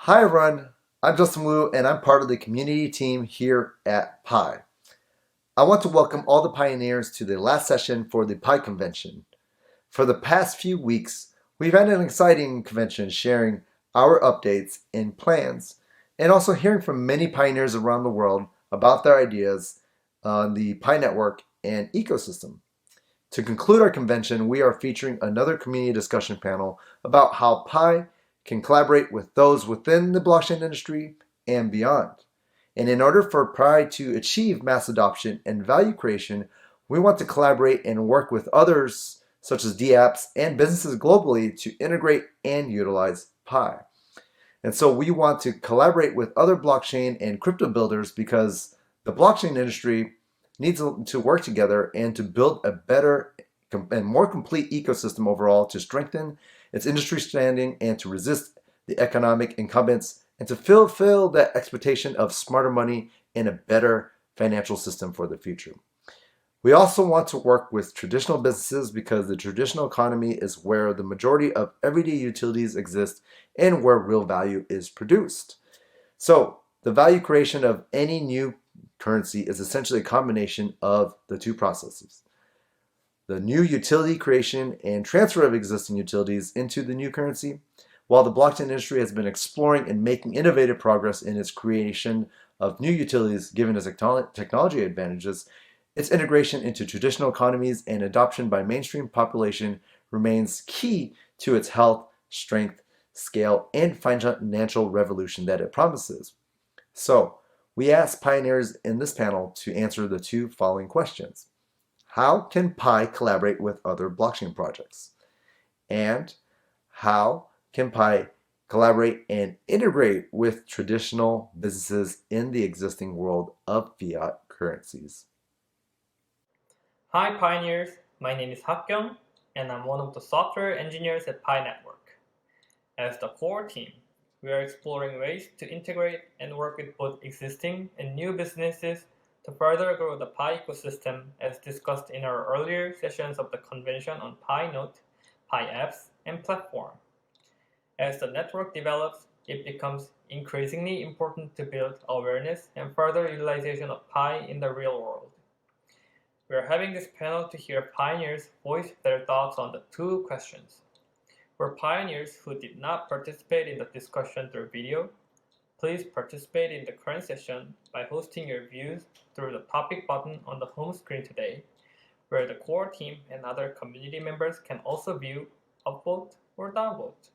Hi everyone, I'm Justin Wu and I'm part of the community team here at Pi. I want to welcome all the pioneers to the last session for the Pi convention. For the past few weeks, we've had an exciting convention sharing our updates and plans and also hearing from many pioneers around the world about their ideas on the Pi network and ecosystem. To conclude our convention, we are featuring another community discussion panel about how Pi can collaborate with those within the blockchain industry and beyond. And in order for Pi to achieve mass adoption and value creation, we want to collaborate and work with others, such as DApps and businesses globally, to integrate and utilize Pi. And so we want to collaborate with other blockchain and crypto builders because the blockchain industry needs to work together and to build a better and more complete ecosystem overall to strengthen its industry standing and to resist the economic incumbents and to fulfill that expectation of smarter money and a better financial system for the future. We also want to work with traditional businesses because the traditional economy is where the majority of everyday utilities exist and where real value is produced. So, the value creation of any new currency is essentially a combination of the two processes: the new utility creation and transfer of existing utilities into the new currency. While the blockchain industry has been exploring and making innovative progress in its creation of new utilities given its technology advantages, its integration into traditional economies and adoption by mainstream population remains key to its health, strength, scale, and financial revolution that it promises. So, we asked pioneers in this panel to answer the two following questions. How can Pi collaborate with other blockchain projects? And how can Pi collaborate and integrate with traditional businesses in the existing world of fiat currencies? Hi pioneers, my name is Hakkyung and I'm one of the software engineers at Pi Network. As the core team, we are exploring ways to integrate and work with both existing and new businesses to further grow the Pi ecosystem as discussed in our earlier sessions of the convention on Pi Note, Pi apps, and platform. As the network develops, it becomes increasingly important to build awareness and further utilization of Pi in the real world. We are having this panel to hear pioneers voice their thoughts on the two questions. For pioneers who did not participate in the discussion through video, please participate in the current session by posting your views through the topic button on the home screen today, where the core team and other community members can also view, upvote, or downvote.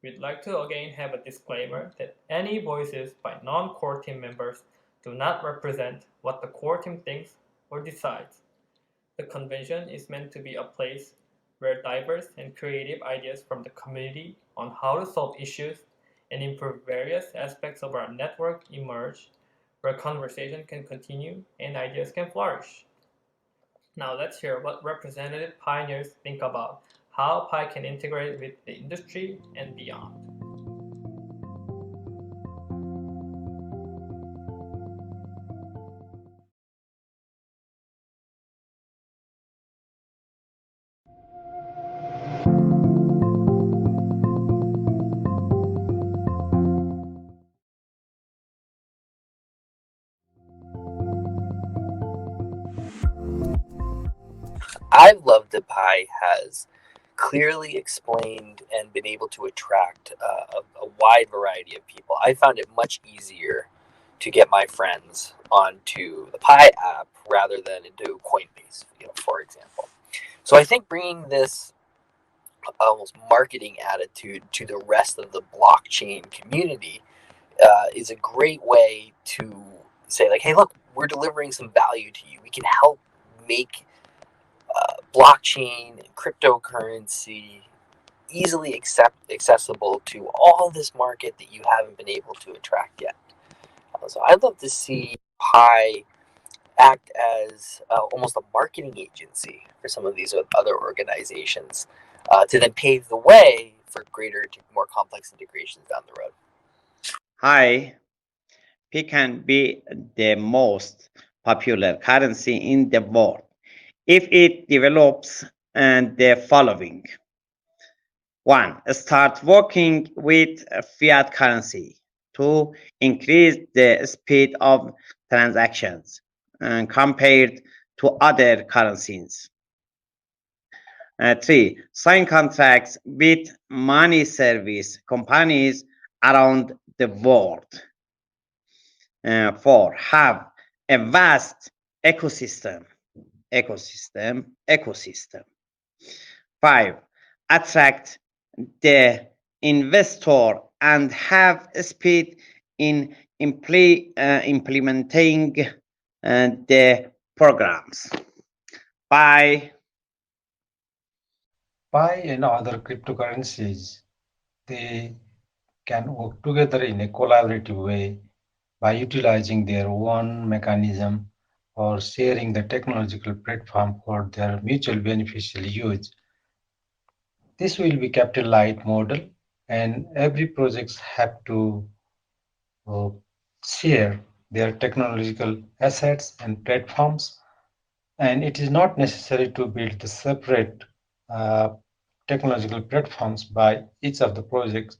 We'd like to again have a disclaimer that any voices by non-core team members do not represent what the core team thinks or decides. The convention is meant to be a place where diverse and creative ideas from the community on how to solve issues and improve various aspects of our network emerge, where conversation can continue and ideas can flourish. Now let's hear what representative pioneers think about how Pi can integrate with the industry and beyond. I love that Pi has clearly explained and been able to attract a wide variety of people. I found it much easier to get my friends onto the Pi app rather than into Coinbase, for example. So I think bringing this almost marketing attitude to the rest of the blockchain community is a great way to say, like, hey, look, we're delivering some value to you. We can help make blockchain and cryptocurrency easily accessible to all this market that you haven't been able to attract yet. So I'd love to see Pi act as almost a marketing agency for some of these other organizations to then pave the way for greater, more complex integrations down the road. Hi, Pi can be the most popular currency in the world if it develops and the following. One, start working with fiat currency. Two, increase the speed of transactions compared to other currencies. Three, sign contracts with money service companies around the world. Four, have a vast ecosystem. Five, attract the investor and have speed in implementing the programs. Bye. Pi and other cryptocurrencies, they can work together in a collaborative way by utilizing their own mechanism or sharing the technological platform for their mutual beneficial use. This will be capital light model, and every projects have to uh, share their technological assets and platforms, and it is not necessary to build the separate uh, technological platforms by each of the projects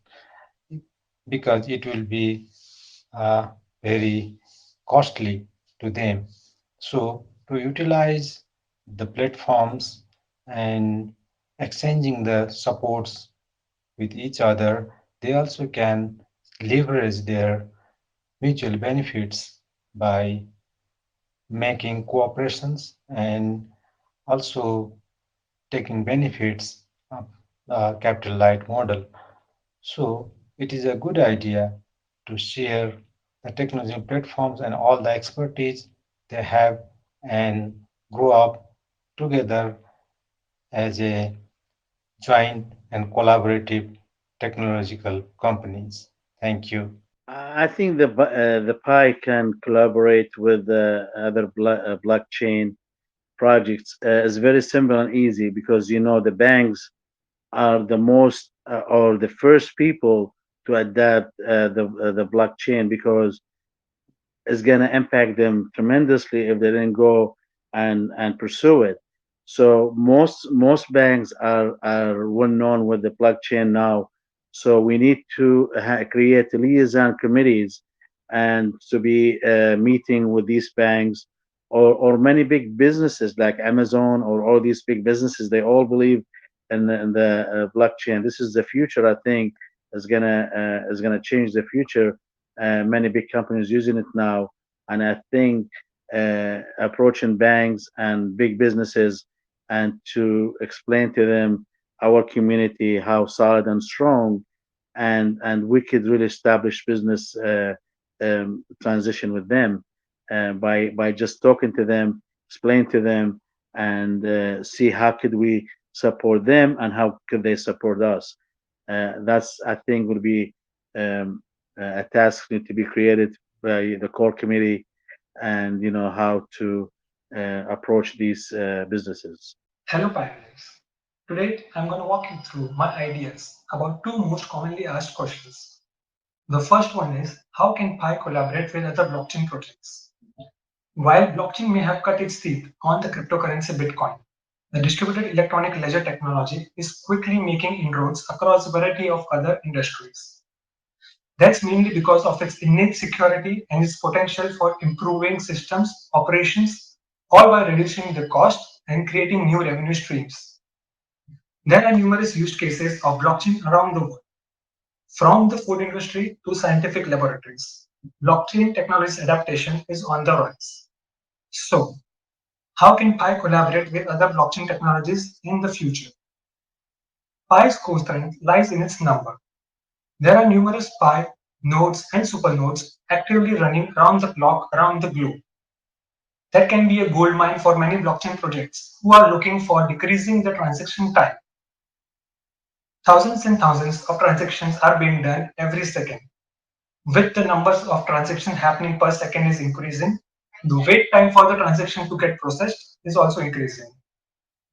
because it will be uh, very costly to them. So to utilize the platforms and exchanging the supports with each other, they also can leverage their mutual benefits by making cooperations and also taking benefits of the capital light model. So it is a good idea to share the technology platforms and all the expertise they have and grow up together as a joint and collaborative technological companies. Thank you. I think the Pi can collaborate with other blockchain projects. It's very simple and easy because the banks are the most or the first people to adapt the blockchain because is going to impact them tremendously if they didn't go and pursue it. So most banks are well known with the blockchain now. So we need to create liaison committees and to be meeting with these banks or many big businesses like Amazon or all these big businesses. They all believe in the blockchain. This is the future. I think is gonna change the future. Many big companies using it now, and I think approaching banks and big businesses and to explain to them our community how solid and strong and we could really establish business transition with them by just talking to them, explain to them, and see how could we support them and how could they support us. That's I think would be a task need to be created by the core committee and how to approach these businesses. Hello pioneers. Today I'm going to walk you through my ideas about two most commonly asked questions. The first one is how can Pi collaborate with other blockchain projects? While blockchain may have cut its teeth on the cryptocurrency Bitcoin, the distributed electronic ledger technology is quickly making inroads across a variety of other industries. That's mainly because of its innate security and its potential for improving systems operations, all while reducing the cost and creating new revenue streams. There are numerous use cases of blockchain around the world, from the food industry to scientific laboratories. Blockchain technology's adaptation is on the rise. So, how can Pi collaborate with other blockchain technologies in the future? Pi's core strength lies in its number. There are numerous Pi nodes and supernodes actively running around the clock around the globe. That can be a gold mine for many blockchain projects who are looking for decreasing the transaction time. Thousands and thousands of transactions are being done every second. With the numbers of transactions happening per second is increasing, the wait time for the transaction to get processed is also increasing,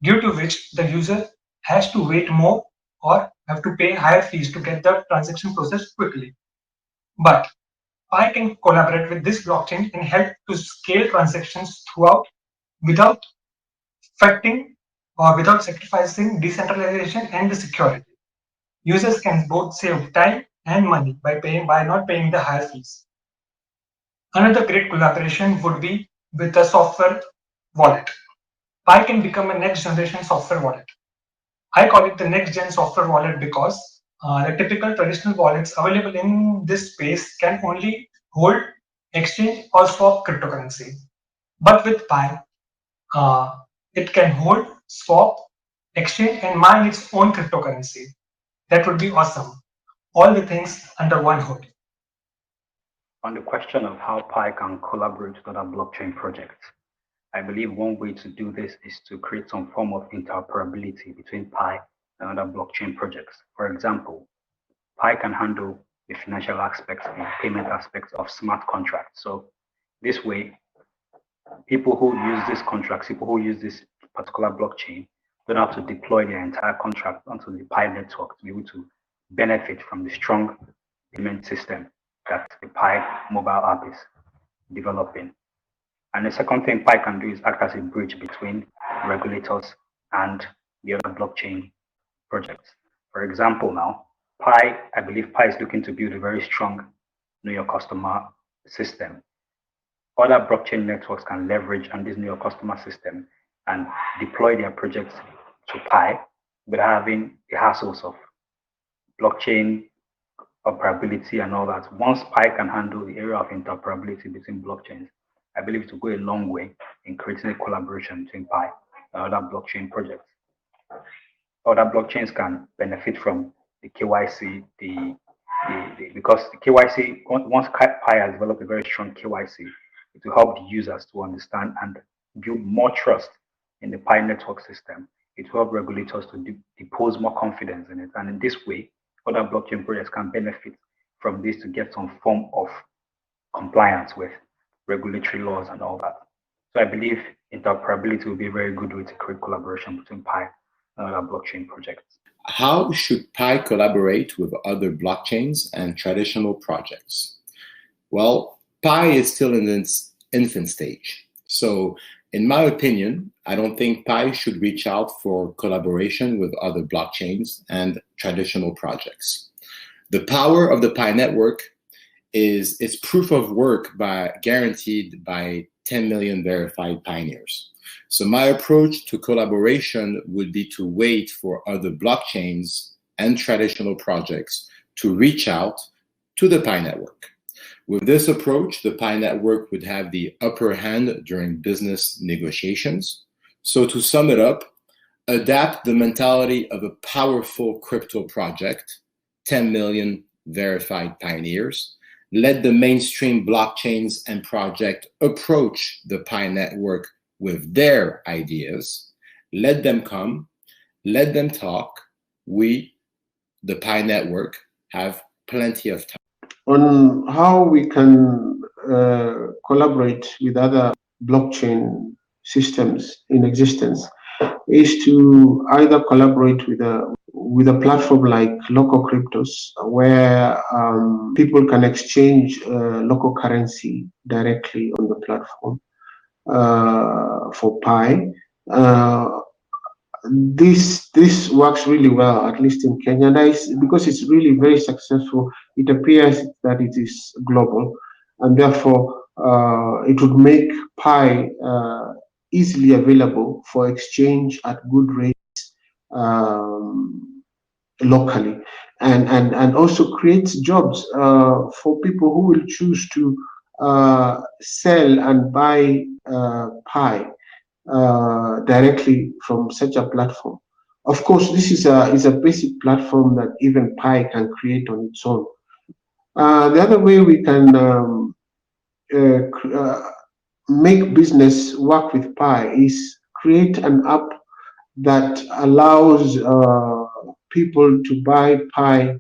due to which the user has to wait more or have to pay higher fees to get the transaction processed quickly. But Pi can collaborate with this blockchain and help to scale transactions throughout without affecting or without sacrificing decentralization and the security. Users can both save time and money by not paying the higher fees. Another great collaboration would be with a software wallet. Pi can become a next generation software wallet. I call it the next gen software wallet because the typical traditional wallets available in this space can only hold, exchange, or swap cryptocurrency. But with Pi, it can hold, swap, exchange, and mine its own cryptocurrency. That would be awesome. All the things under one hood. On the question of how Pi can collaborate with other blockchain projects, I believe one way to do this is to create some form of interoperability between Pi and other blockchain projects. For example, Pi can handle the financial aspects and payment aspects of smart contracts. So this way, people who use these contracts, people who use this particular blockchain, don't have to deploy their entire contract onto the Pi network to be able to benefit from the strong payment system that the Pi mobile app is developing. And the second thing Pi can do is act as a bridge between regulators and the other blockchain projects. For example, now, I believe Pi is looking to build a very strong know your customer system. Other blockchain networks can leverage on this know your customer system and deploy their projects to Pi without having the hassles of blockchain operability and all that. Once Pi can handle the area of interoperability between blockchains, I believe it will go a long way in creating a collaboration between Pi and other blockchain projects. Other blockchains can benefit from the KYC, because the KYC, once Pi has developed a very strong KYC, it will help the users to understand and build more trust in the Pi network system. It will help regulators to depose more confidence in it. And in this way, other blockchain projects can benefit from this to get some form of compliance with regulatory laws and all that. So I believe interoperability will be a very good way to create collaboration between Pi and other blockchain projects. How should Pi collaborate with other blockchains and traditional projects? Well, Pi is still in its infant stage. So in my opinion, I don't think Pi should reach out for collaboration with other blockchains and traditional projects. The power of the Pi network is its proof of work guaranteed by 10 million verified pioneers. So my approach to collaboration would be to wait for other blockchains and traditional projects to reach out to the Pi network. With this approach, the Pi network would have the upper hand during business negotiations. So to sum it up, adapt the mentality of a powerful crypto project, 10 million verified pioneers. Let the mainstream blockchains and projects approach the Pi network with their ideas. Let them come, let them talk. We, the Pi network, have plenty of time. On how we can collaborate with other blockchain systems in existence is to either collaborate with a platform like local cryptos, where people can exchange local currency directly on the platform for Pi. This works really well, at least in Kenya, and because it's really very successful. It appears that it is global, and therefore it would make Pi easily available for exchange at good rates locally, and also creates jobs for people who will choose to sell and buy Pi directly from such a platform. Of course, this is a basic platform that even Pi can create on its own. The other way we can make business work with Pi is create an app that allows people to buy Pi,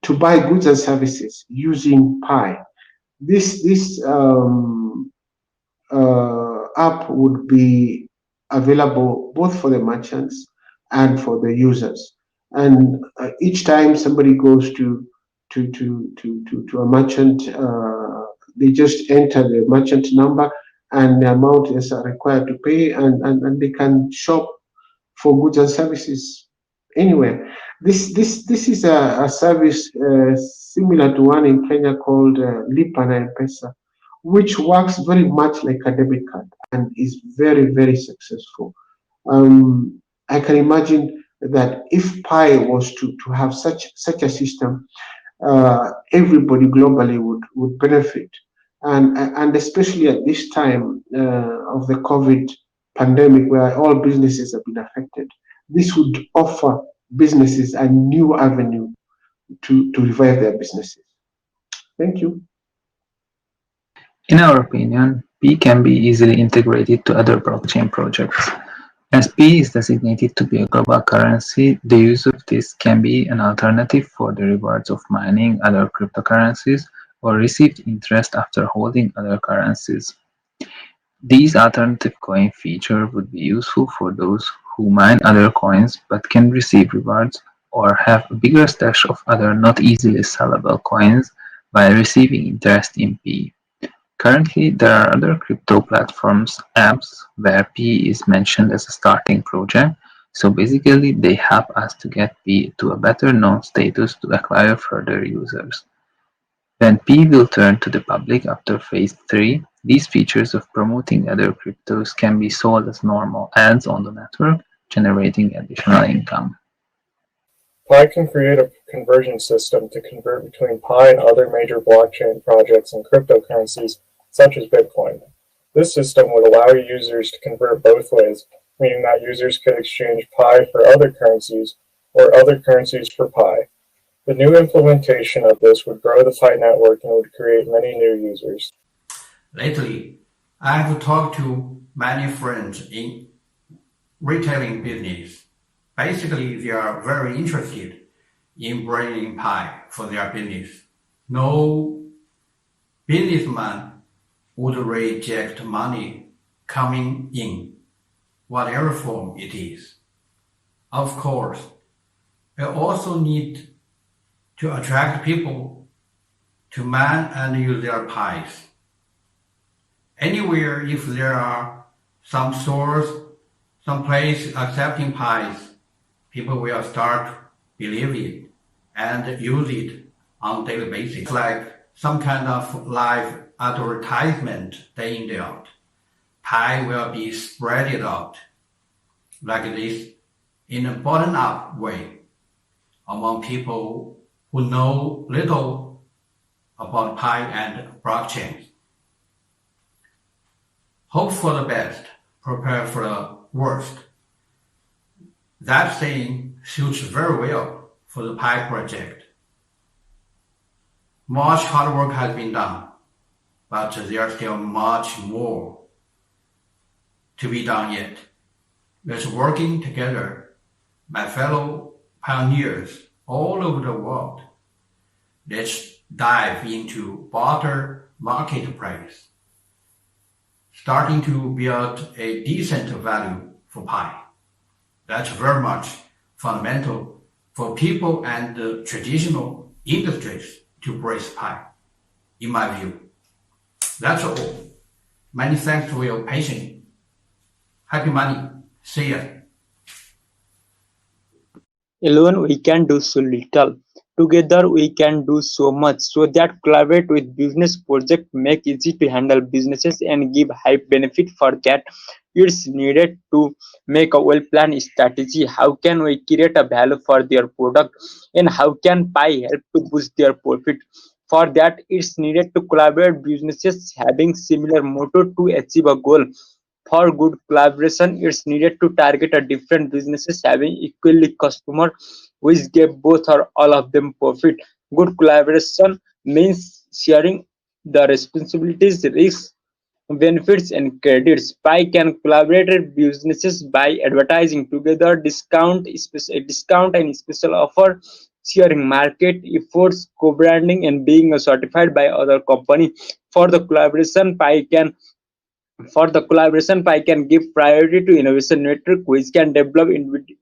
to buy goods and services using Pi. This app would be available both for the merchants and for the users. And each time somebody goes to a merchant, they just enter the merchant number and the amount is required to pay, and they can shop for goods and services anywhere. This is a service similar to one in Kenya called Lipa na M-Pesa, which works very much like a debit card and is very successful. I can imagine that if Pi was to have such a system, everybody globally would benefit, and especially at this time of the COVID pandemic, where all businesses have been affected, this would offer businesses a new avenue to revive their businesses. Thank you. In our opinion, P can be easily integrated to other blockchain projects. As P is designated to be a global currency, the use of this can be an alternative for the rewards of mining other cryptocurrencies or received interest after holding other currencies. These alternative coin feature would be useful for those who mine other coins but can receive rewards or have a bigger stash of other not easily sellable coins while receiving interest in P. Currently, there are other crypto platforms apps where P is mentioned as a starting project, so basically they help us to get P to a better known status to acquire further users. When P will turn to the public after phase 3, these features of promoting other cryptos can be sold as normal ads on the network, generating additional income. Pi can create a conversion system to convert between Pi and other major blockchain projects and cryptocurrencies, such as Bitcoin. This system would allow users to convert both ways, meaning that users could exchange Pi for other currencies or other currencies for Pi. The new implementation of this would grow the Pi network and would create many new users. Lately, I have talked to many friends in retailing business. Basically, they are very interested in bringing Pi for their business. No businessman would reject money coming in, whatever form it is. Of course, we also need to attract people to mine and use their Pis. Anywhere, if there are some stores, some place accepting Pis, people will start believe it and use it on a daily basis. It's like some kind of live advertisement day in, day out. Pi will be spread out like this in a bottom-up way among people who know little about Pi and blockchains. Hope for the best, prepare for the worst. That saying suits very well for the Pi project. Much hard work has been done, but there's still much more to be done yet. Let's working together, my fellow pioneers all over the world. Let's dive into barter marketplace, starting to build a decent value for Pi. That's very much fundamental for people and the traditional industries to embrace Pi, in my view. That's all. Many thanks for your patience. Happy money. See ya. Alone we can do so little. Together we can do so much. So that collaborate with business project make easy to handle businesses and give high benefit. For that, it's needed to make a well-planned strategy. How can we create a value for their product, and how can Pi help to boost their profit? For that, it's needed to collaborate businesses having similar motto to achieve a goal. For good collaboration, it's needed to target a different businesses having equally customer, which give both or all of them profit. Good collaboration means sharing the responsibilities, risks, benefits, and credits. Pi can collaborate with businesses by advertising together, discount and special offer, sharing market efforts, co-branding, and being certified by other company. For the collaboration, Pi can give priority to innovation network, which can develop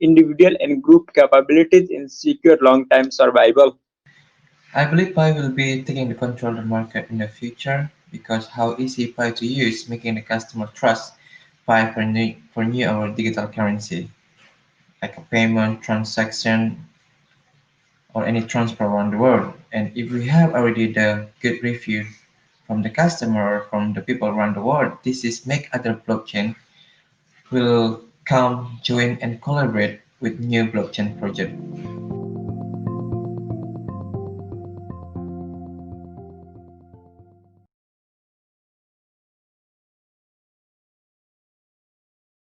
individual and group capabilities and secure long-term survival. I believe Pi will be taking the control of the market in the future because how easy Pi to use, making the customer trust Pi for new or digital currency, like a payment, transaction, or any transfer around the world. And if we have already the good review from the customer or from the people around the world, this is make other blockchain will come, join, and collaborate with new blockchain project.